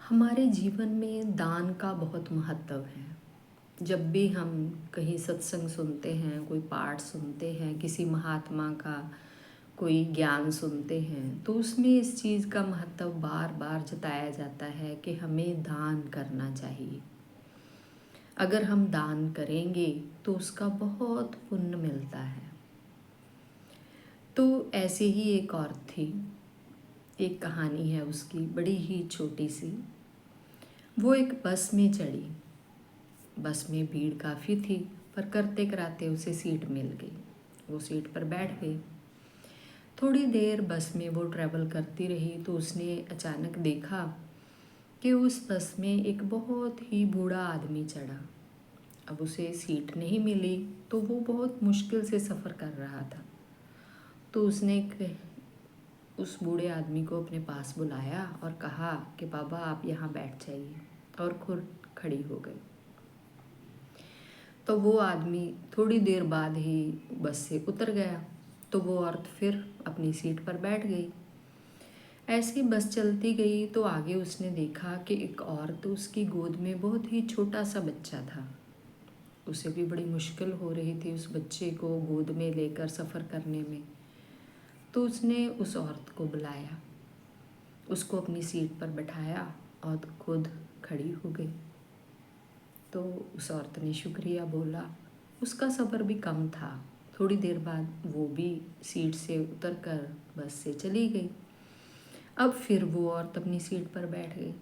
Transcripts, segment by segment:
हमारे जीवन में दान का बहुत महत्व है। जब भी हम कहीं सत्संग सुनते हैं, कोई पाठ सुनते हैं, किसी महात्मा का कोई ज्ञान सुनते हैं, तो उसमें इस चीज़ का महत्व बार बार जताया जाता है कि हमें दान करना चाहिए। अगर हम दान करेंगे तो उसका बहुत पुण्य मिलता है। तो ऐसे ही एक औरत थी, एक कहानी है उसकी, बड़ी ही छोटी सी। वो एक बस में चढ़ी। बस में भीड़ काफ़ी थी, पर करते कराते उसे सीट मिल गई। वो सीट पर बैठ गई। थोड़ी देर बस में वो ट्रैवल करती रही तो उसने अचानक देखा कि उस बस में एक बहुत ही बूढ़ा आदमी चढ़ा। अब उसे सीट नहीं मिली तो वो बहुत मुश्किल से सफ़र कर रहा था। तो उसने उस बूढ़े आदमी को अपने पास बुलाया और कहा कि बाबा आप यहाँ बैठ जाइए, और खुद खड़ी हो गई। तो वो आदमी थोड़ी देर बाद ही बस से उतर गया। तो वो औरत फिर अपनी सीट पर बैठ गई। ऐसे बस चलती गई तो आगे उसने देखा कि एक औरत, उसकी गोद में बहुत ही छोटा सा बच्चा था। उसे भी बड़ी मुश्किल हो रही थी उस बच्चे को गोद में लेकर सफ़र करने में। तो उसने उस औरत को बुलाया, उसको अपनी सीट पर बैठाया और खुद खड़ी हो गई। तो उस औरत ने शुक्रिया बोला। उसका सफ़र भी कम था। थोड़ी देर बाद वो भी सीट से उतरकर बस से चली गई। अब फिर वो औरत अपनी सीट पर बैठ गई।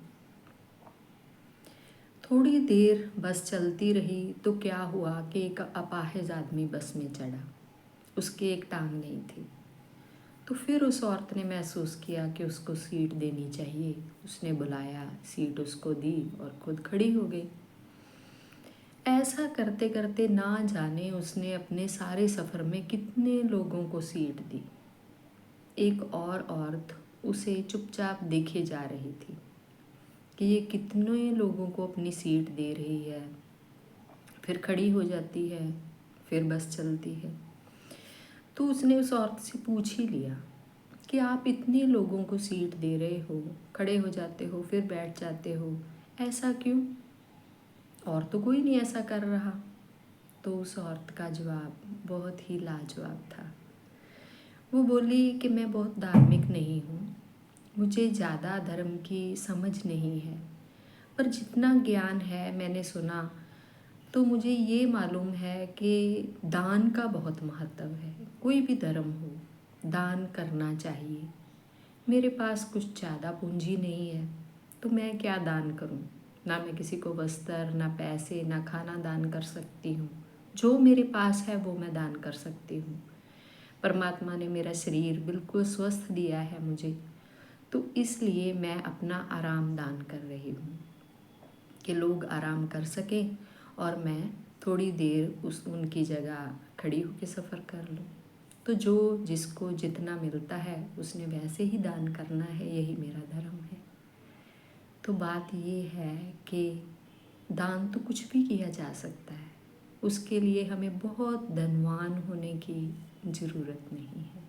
थोड़ी देर बस चलती रही तो क्या हुआ कि एक अपाहिज आदमी बस में चढ़ा। उसके एक टांग नहीं थी। तो फिर उस औरत ने महसूस किया कि उसको सीट देनी चाहिए। उसने बुलाया, सीट उसको दी और खुद खड़ी हो गई। ऐसा करते करते ना जाने उसने अपने सारे सफ़र में कितने लोगों को सीट दी। एक और औरत उसे चुपचाप देखे जा रही थी कि ये कितने लोगों को अपनी सीट दे रही है, फिर खड़ी हो जाती है, फिर बस चलती है। तो उसने उस औरत से पूछ ही लिया कि आप इतने लोगों को सीट दे रहे हो, खड़े हो जाते हो, फिर बैठ जाते हो, ऐसा क्यों? और तो कोई नहीं ऐसा कर रहा। तो उस औरत का जवाब बहुत ही लाजवाब था। वो बोली कि मैं बहुत धार्मिक नहीं हूँ, मुझे ज़्यादा धर्म की समझ नहीं है, पर जितना ज्ञान है मैंने सुना तो मुझे ये मालूम है कि दान का बहुत महत्व है। कोई भी धर्म हो, दान करना चाहिए। मेरे पास कुछ ज़्यादा पूंजी नहीं है तो मैं क्या दान करूं? ना मैं किसी को वस्त्र, ना पैसे, ना खाना दान कर सकती हूँ। जो मेरे पास है वो मैं दान कर सकती हूँ। परमात्मा ने मेरा शरीर बिल्कुल स्वस्थ दिया है मुझे, तो इसलिए मैं अपना आराम दान कर रही हूँ कि लोग आराम कर सकें और मैं थोड़ी देर उनकी जगह खड़ी होकर सफ़र कर लूँ। तो जो जिसको जितना मिलता है उसने वैसे ही दान करना है, यही मेरा धर्म है। तो बात ये है कि दान तो कुछ भी किया जा सकता है, उसके लिए हमें बहुत धनवान होने की ज़रूरत नहीं है।